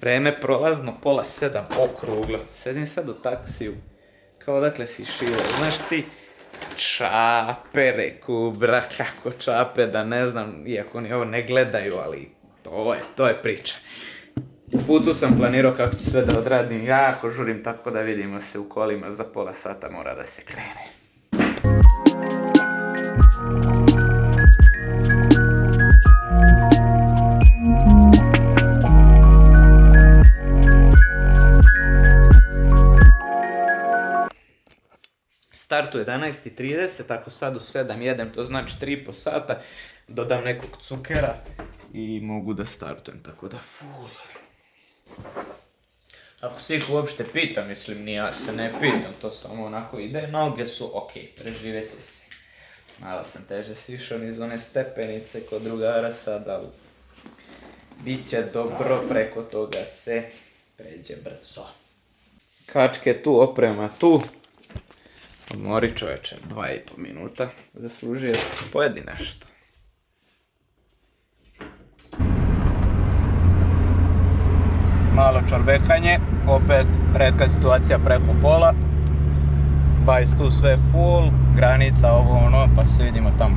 Vreme prolazno, 6:30, okruglo. Sedim sad u taksiju, kao odakle si šio. Znaš ti, Čape, reku, bra, kako Čape, da ne znam, iako oni ovo ne gledaju, ali to je priča. Putu sam planirao kako ću sve da odradim, jako žurim, tako da vidimo se u kolima za pola sata, mora da se krene. Start u 11:30, ako sad u 7 jedem, to znači 3,5 sata, dodam nekog cukera i mogu da startujem, tako da full. Ako se ih uopšte pita, mislim, ni ja se ne pitam, to samo onako ide, noge su okej, preživet će se. Malo sam teže sišao niz one stepenice kod drugara sad, ali bit će dobro, preko toga se pređe brzo. Kačke tu, oprema tu. Odmori čoveče, 2,5 minuta, zaslužio si, pojedi nešto. Malo čorbekanje, opet retka situacija preko pola. Bajs tu sve full, granica ovo ono, pa se vidimo tamo.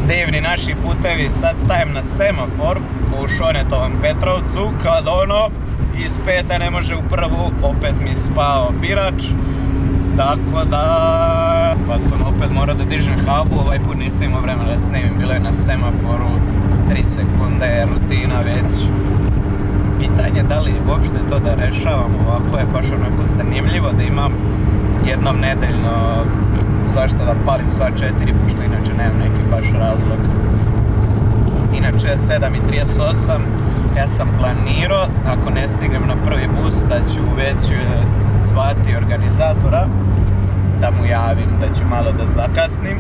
Divni naši putevi, sad stajem na semafor u Šonetovom Petrovcu, kad ono iz 5. ne može u prvu, opet mi spao birač, tako da pa sam opet morao da dižem habu, ovaj put nisam imao vremena da snimim, bilo je na semaforu 3 sekunde, rutina već. Pitanje da li uopšte to da rešavam, ovako je baš onako zanimljivo da imam jednom nedeljno zašto da palim sva 4, pošto inače nemam neki baš razlog. Inače 7:38, ja sam planirao, ako ne stignem na prvi bus, da ću već zvati organizatora, da mu javim da ću malo da zakasnim,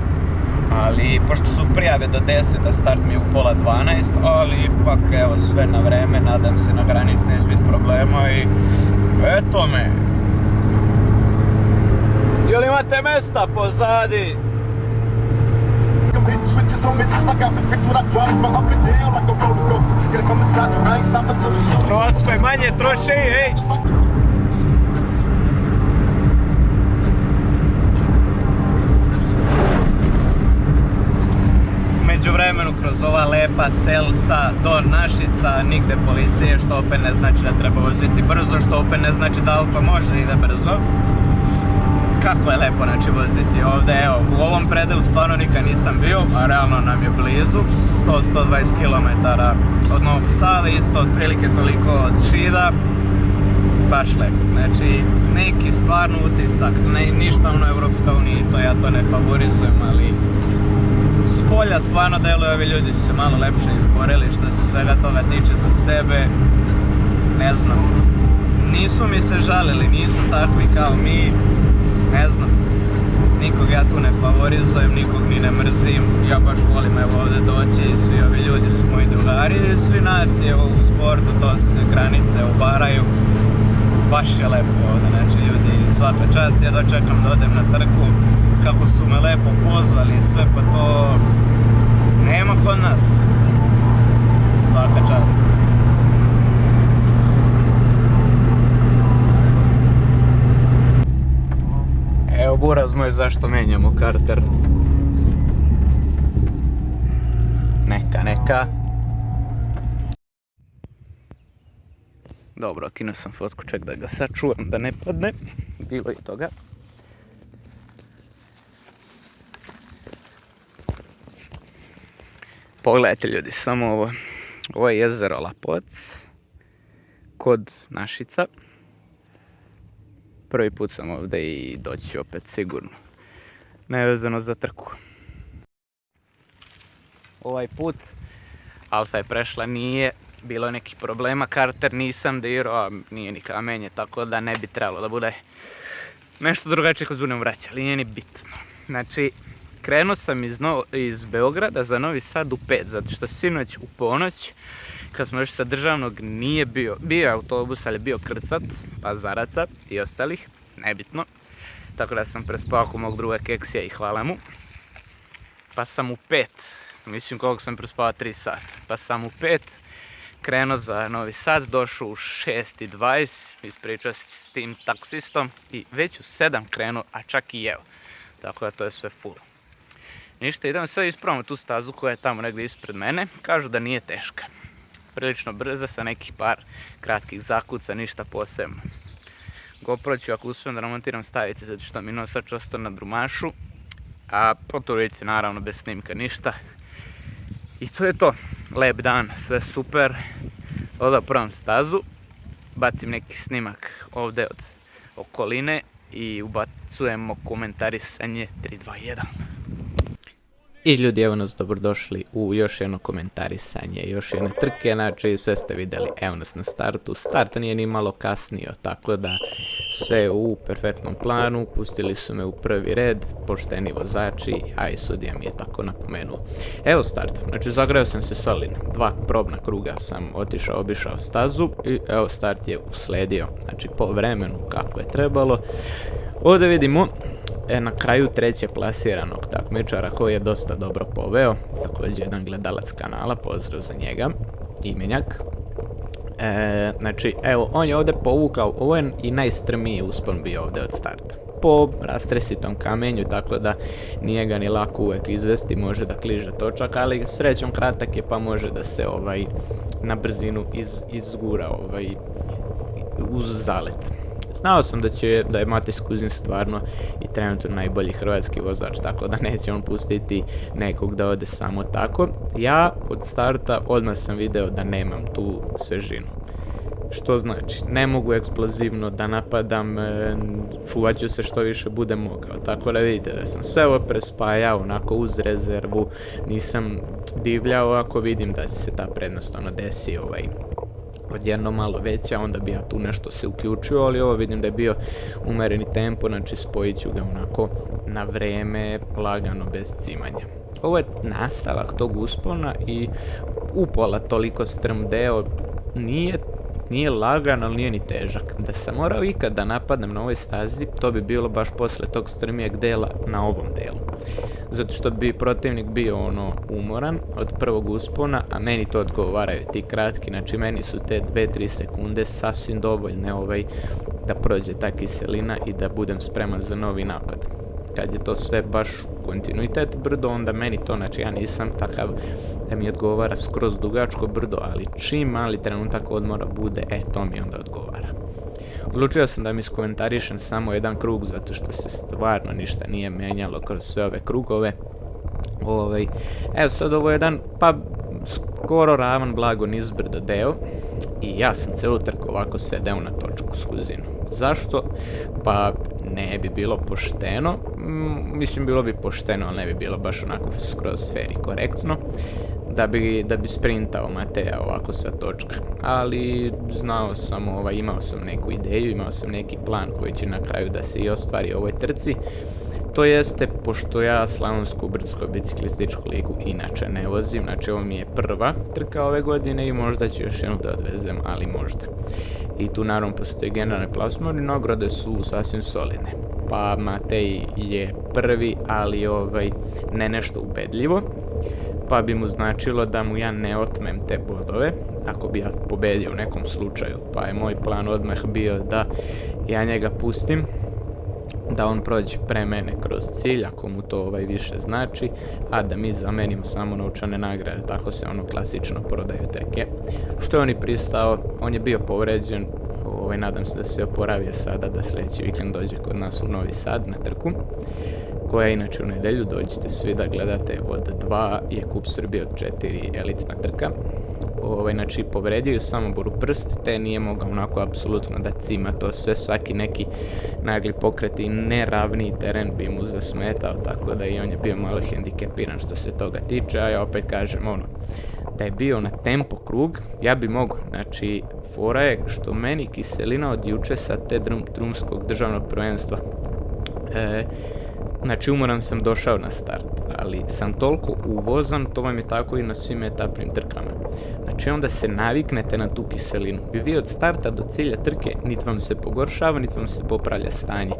ali pošto su prijave do 10, a start mi je u 11:30, ali ipak evo sve na vreme, nadam se na granici neće biti problema i eto me. Jel imate mesta pozadi? U Hrvatskoj manje troše, ej! Među vremenu kroz ova lepa selca do Našica nigde policije, što opet ne znači da treba voziti brzo, što opet ne znači da Alfa može da ide brzo. Kako je lepo znači voziti ovdje, evo, u ovom predelu stvarno nikad nisam bio, a realno nam je blizu, 100-120 km od Novog Sada, isto otprilike toliko od Šida, baš lepo, znači neki stvarno utisak, ništa ono Evropska unija, ja to ne favorizujem, ali s polja stvarno deluje, ovi ljudi su se malo lepše izborili što se svega toga tiče za sebe, ne znam, nisu mi se žalili, nisu takvi kao mi. Ne znam, nikog ja tu ne favorizujem, nikog ni ne mrzim, ja baš volim evo ovdje doći i svi ovi ljudi su moji drugari i svi nacije u sportu, to se granice obaraju, baš je lepo ovdje, znači ljudi svaka čast, ja dočekam da odem na trku, kako su me lepo pozvali i sve, pa to nema kod nas, svaka čast. Evo buraz moj zašto menjamo karter. Neka. Dobro, kinuo sam fotku, ček da ga sačuvam da ne padne. Bilo i toga. Pogledajte ljudi, samo ovo. Ovo je jezero Lapovac kod Našica. Prvi put sam ovdje i doći opet sigurno. Nevezano za trku. Ovaj put Alfa je prešla, nije bilo nekih problema, karter nisam dirao, a nije ni kamenje, tako da ne bi trebalo da bude nešto drugačije kad budem vraćali, nije ni bitno. Znači, krenuo sam iz Beograda za Novi Sad u 5, zato što sinoć u ponoć, kad smo još sa državnog, nije bio autobus, ali bio krcat, pa Zaraca i ostalih, nebitno. Tako da sam prespao ako mog druga Keksija i hvala mu. Pa sam u 5, mislim koliko sam prespao 3 sata, pa sam u 5 krenuo za Novi Sad, došao u 6:20, ispričao s tim taksistom i već u 7 krenuo, a čak i evo. Tako da to je sve full. Ništa, idemo sad ispravamo tu stazu koja je tamo negdje ispred mene. Kažu da nije teška. Prilično brza sa nekih par kratkih zakuca, ništa posebno. GoPro ću ako uspijem da remontiram staviti zato što mi nosač ostao na drumašu. A po turici naravno bez snimka ništa. I to je to. Lep dan, sve super. Odao prvom stazu. Bacim neki snimak ovdje od okoline i ubacujemo komentarisanje 3, 2, 1. I ljudi, evo nas dobrodošli u još jedno komentarisanje, još jedne trke, znači sve ste vidjeli, evo nas na startu. Start nije ni malo kasnio, tako da sve u perfektnom planu, pustili su me u prvi red, pošteni vozači, a i sudija mi je tako napomenuo. Evo start, znači zagreo sam se solidno, 2 probna kruga sam obišao stazu i evo start je usledio, znači po vremenu kako je trebalo. Ovdje vidimo na kraju 3. plasiranog takmičara koji je dosta dobro poveo, također jedan gledalac kanala, pozdrav za njega, imenjak. Znači, evo, on je ovdje povukao, ovo je i najstrmiji uspon bio ovdje od starta. Po rastresitom kamenju, tako da nije ga ni lako uvijek izvesti, može da kliže točak, ali srećom kratak je pa može da se na brzinu izgura uz zalet. Znao sam da je Matej Skuzin stvarno i trenutno najbolji hrvatski vozač, tako da neće on pustiti nekog da ode samo tako. Ja od starta odmah sam video da nemam tu svežinu. Što znači, ne mogu eksplozivno da napadam, čuvat ću se što više budem mogao. Tako da vidite da sam sve ovo prespajao onako uz rezervu, nisam divljao ako vidim da se ta prednost desi odjedno malo veća, onda bi ja tu nešto se uključio, ali ovo vidim da je bio umereni tempo, znači spojit ću ga onako na vreme, lagano, bez cimanja. Ovo je nastavak tog uspona i upola toliko strm deo, nije lagan, ali nije ni težak. Da sam morao ikad da napadnem na ovoj stazi, to bi bilo baš posle tog strmijeg dela na ovom delu. Zato što bi protivnik bio umoran od prvog uspona, a meni to odgovaraju ti kratki, znači meni su te 2-3 sekunde sasvim dovoljne da prođe ta kiselina i da budem spreman za novi napad. Kad je to sve baš kontinuitet brdo, onda meni to, znači ja nisam takav da mi odgovara skroz dugačko brdo, ali čim mali trenutak odmora bude, to mi onda odgovara. Odlučio sam da mi skomentarišem samo jedan krug, zato što se stvarno ništa nije menjalo kroz sve ove krugove. Evo sad ovo je jedan, pa skoro ravan blago nizbrdo deo i ja sam celu trku ovako sedeo na točku s Kuzinom. Zašto? Pa ne bi bilo pošteno, mislim bilo bi pošteno, ali ne bi bilo baš onako skroz fair i korektno, da bi sprintao Mateja ovako sa točka. Ali znao sam, imao sam neku ideju, imao sam neki plan koji će na kraju da se i ostvari u ovoj trci. To jeste, pošto ja slavonsku brdsko biciklističku ligu inače ne vozim, znači ovo mi je prva trka ove godine i možda ću još jednu da odvezem, ali možda. I tu naravno postoji generalni plasman i nagrade su sasvim solidne. Pa Matej je prvi, ali ne nešto ubedljivo, pa bi mu značilo da mu ja ne otmem te bodove, ako bi ja pobedio u nekom slučaju, pa je moj plan odmah bio da ja njega pustim, da on prođe pre mene kroz cilj, ako mu to više znači, a da mi zamenimo samo novčane nagrade, tako se klasično prodaju trke. Što je on i pristao, on je bio povređen, nadam se da se oporavio sada, da sljedeći vikend dođe kod nas u Novi Sad na trku. koja je inače u nedjelju, dođite svi da gledate. Od 2 je Kup Srbije, od 4 elitna trka. Znači povredio je Samoboru prst, te nije mogao onako apsolutno da cima to sve, svaki neki nagli pokret i neravniji teren bi mu zasmetao, tako da i on je bio malo hendikepiran što se toga tiče, a ja opet kažem da je bio na tempo krug, ja bi mogao, znači fora je što meni kiselina od juče sa te drumskog državnog prvenstva, znači umoran sam došao na start, ali sam toliko uvozan, to vam je tako i na svim etapnim trkama. Znači onda se naviknete na tu kiselinu i vi od starta do cilja trke niti vam se pogoršava, niti vam se popravlja stanje.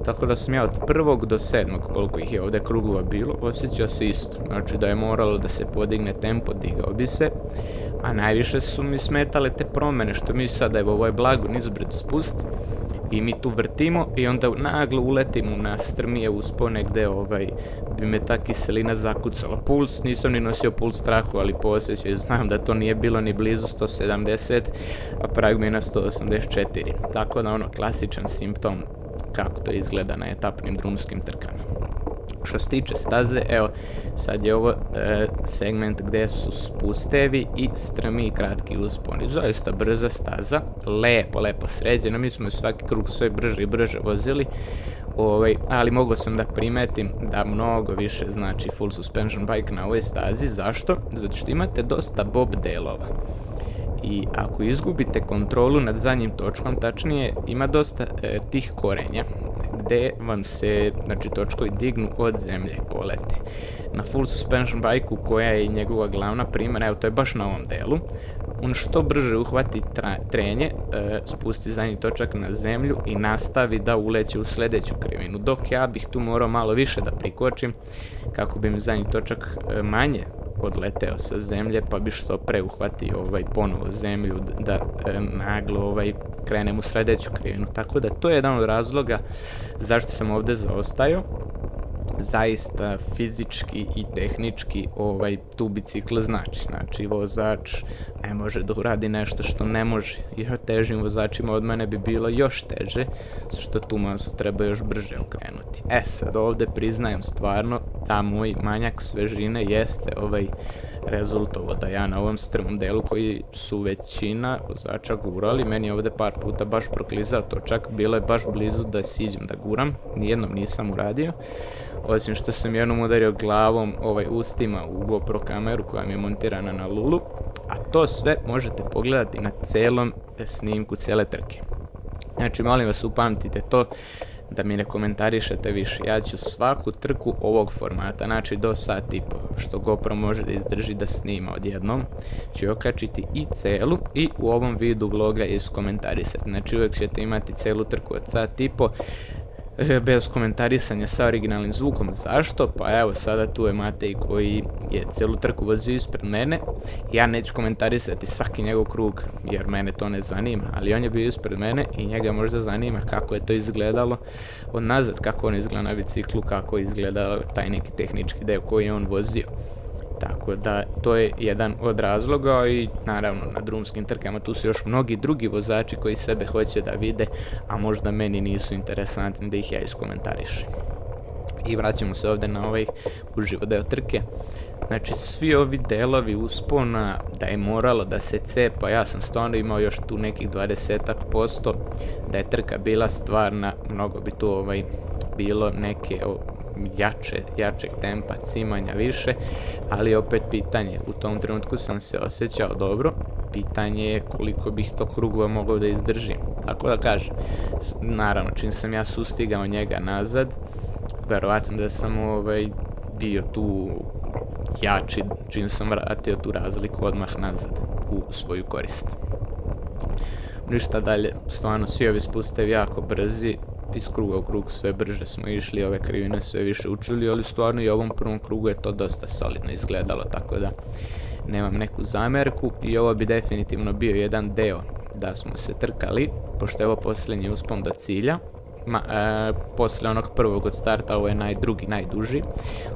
Tako da sam ja od 1. do 7. koliko ih je ovdje krugova bilo, osjećao se isto. Znači da je moralo da se podigne tempo, digao bi se, a najviše su mi smetale te promjene, što mi sada, evo ovo je blago nizbred spust, i mi tu vrtimo i onda naglo uletimo na strmije uspone gdje bi me ta kiselina zakucala. Puls, nisam ni nosio puls strahu, ali po osjećaju znam da to nije bilo ni blizu 170, a prag mi je na 184. Tako da klasičan simptom kako to izgleda na etapnim drumskim trkama. Što se tiče staze, evo, sad je ovo segment gdje su spustevi i strmi i kratki usponi. Zaista brza staza, lepo sređena, mi smo svaki krug sve brže i brže vozili, ali mogao sam da primetim da mnogo više znači full suspension bike na ovoj stazi. Zašto? Zato što imate dosta bob delova. I ako izgubite kontrolu nad zadnjim točkom, tačnije ima dosta tih korenja gdje vam se, znači, točkovi dignu od zemlje, polete. Na full suspension bike-u, koja je njegova glavna primjena, evo to je baš na ovom delu, on što brže uhvati trenje, spusti zadnji točak na zemlju i nastavi da uleće u sljedeću krivinu, dok ja bih tu morao malo više da prikočim kako bi mi zadnji točak manje odleteo sa zemlje, pa bi što pre uhvatio ponovo zemlju da naglo krenem u sljedeću krivinu. Tako da to je jedan od razloga zašto sam ovdje zaostajao. Zaista fizički i tehnički tu bicikl znači vozač ne može da uradi nešto što ne može, jer težim vozačima od mene bi bilo još teže, što tu masu treba još brže okrenuti. Sad ovdje priznajem stvarno da moj manjak svežine jeste rezultovo da ja na ovom strmom delu, koji su većina vozača gurali, meni je ovdje par puta baš proklizao točak, bilo je baš blizu da siđem da guram, nijednom nisam uradio, osim što sam jednom udario glavom ustima u GoPro kameru koja mi je montirana na Lulu, a to sve možete pogledati na celom snimku cijele trke. Znači, molim vas, upamtite to, da mi ne komentarišete više. Ja ću svaku trku ovog formata, znači do sat i po, što GoPro može da izdrži da snima odjednom, ću okačiti i celu i u ovom vidu vloga iskomentarisati. Znači, uvijek ćete imati celu trku od sat i po, bez komentarisanja sa originalnim zvukom. Zašto? Pa evo, sada tu je Matej koji je celu trku vozio ispred mene. Ja neću komentarisati svaki njegov krug jer mene to ne zanima, ali on je bio ispred mene i njega možda zanima kako je to izgledalo od nazad, kako on izgleda na biciklu, kako je izgledao taj neki tehnički deo koji je on vozio. Tako da to je jedan od razloga i naravno na drumskim trkama tu su još mnogi drugi vozači koji sebe hoće da vide, a možda meni nisu interesantni da ih ja iskomentarišem. I vraćamo se ovdje na uživo deo trke. Znači, svi ovi delovi uspona da je moralo da se cepa, ja sam stvarno imao još tu nekih 20%, da je trka bila stvarna, mnogo bi tu bilo neke jačeg tempa, cimanja više, ali opet pitanje, u tom trenutku sam se osjećao dobro, pitanje je koliko bih to krugova mogao da izdržim. Tako da kažem, naravno, čim sam ja sustigao njega nazad, verovatno da sam bio tu jači, čim sam vratio tu razliku odmah nazad u svoju korist. Ništa dalje, stvarno svi ovi spustevi jako brzi, iz kruga u krug sve brže smo išli, ove krivine sve više učili, ali stvarno i u ovom prvom krugu je to dosta solidno izgledalo, tako da nemam neku zamerku i ovo bi definitivno bio jedan deo da smo se trkali, pošto je ovo posljednji uspon do cilja. Posle onog prvog od starta ovo je najduži,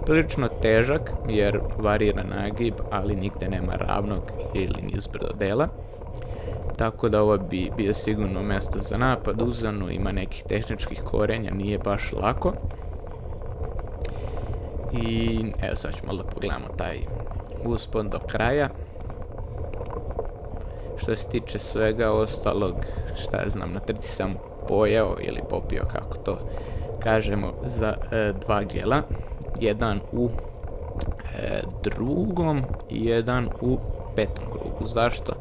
prilično težak jer varira nagib, ali nigde nema ravnog ili nizbrdo dela. Tako da ovo bi bio sigurno mjesto za napad, uzano, ima nekih tehničkih korenja, nije baš lako. I evo sad ćemo da pogledamo taj uspon do kraja. Što se tiče svega ostalog, šta ja znam, na trci sam pojeo ili popio, kako to kažemo, za 2 gela. Jedan u drugom i jedan u 5. krugu. Zašto?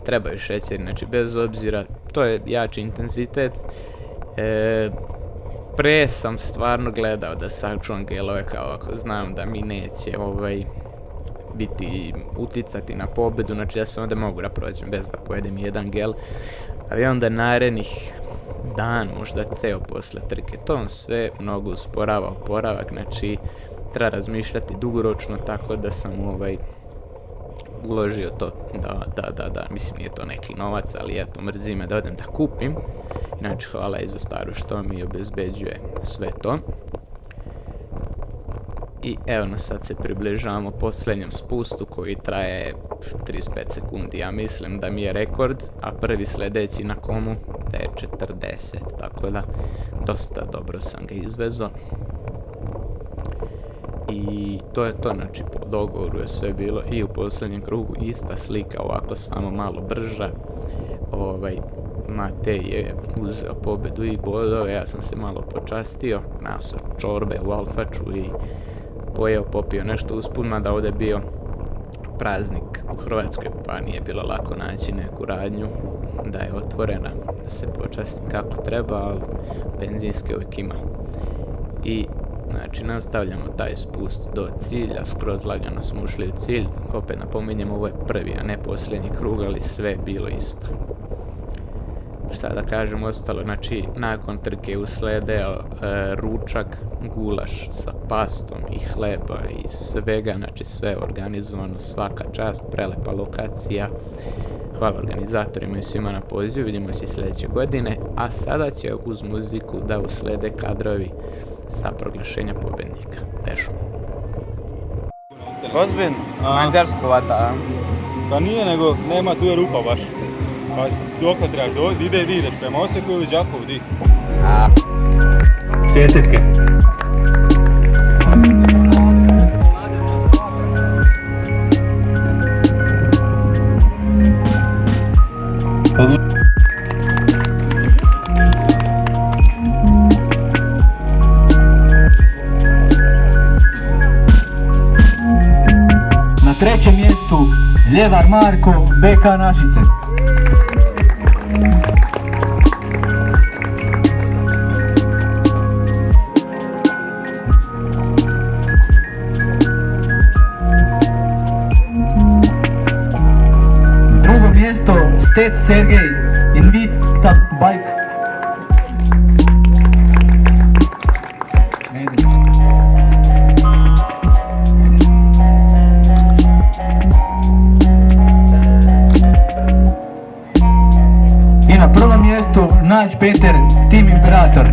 Trebaju šećer, znači bez obzira, to je jači intenzitet. Pre sam stvarno gledao da sačuvam gelove, kao ako znam da mi neće biti uticati na pobedu, znači ja sam onda mogu da prođem bez da pojedem jedan gel, ali onda narednih dan, možda ceo posle trke, to on sve mnogo usporava oporavak, znači treba razmišljati dugoročno, tako da sam uložio to, da, mislim nije to neki novac, ali eto, mrzi me da odem da kupim. Inače, hvala Izostaru što mi obezbeđuje sve to. I evo nas, sad se približavamo posljednjem spustu koji traje 35 sekundi, ja mislim da mi je rekord, a prvi sljedeći na komu da je 40, tako da dosta dobro sam ga izvezao. I to je to, znači po dogovoru je sve bilo i u posljednjem krugu ista slika, ovako samo malo brža. Matej je uzeo pobedu i bodove, ja sam se malo počastio, nasao čorbe u Alfaču i pojeo, popio nešto usput, mada ovdje je bio praznik u Hrvatskoj, pa nije bilo lako naći neku radnju da je otvorena, da se počastim kako treba, ali benzinske uvijek ima. I znači nastavljamo taj spust do cilja, skroz lagano smo ušli u cilj, opet napominjem, ovo je prvi, a ne posljednji krug, ali sve je bilo isto. Šta da kažem ostalo, znači nakon trke uslede ručak, gulaš sa pastom i hleba i svega, znači sve organizovano, svaka čast, prelepa lokacija. Hvala organizatorima i svima na pozivu, vidimo se sljedeće godine, a sada će uz muziku da uslede kadrovi sa proglašenja pobjednika. Bežu. Ozbiljno? Mađarsko vata, Pa nije, nego nema, tu je rupa baš. Pa dok trebaš doći, ideš prema Osijeku ili Đakovu, di? Četitke. Na trećem mjestu Ljevar Marko, BK Našice. Drugo mjesto Stec Sergej, Invicta Bike. I na prvom mjestu Nađ Peter, Team Imperator.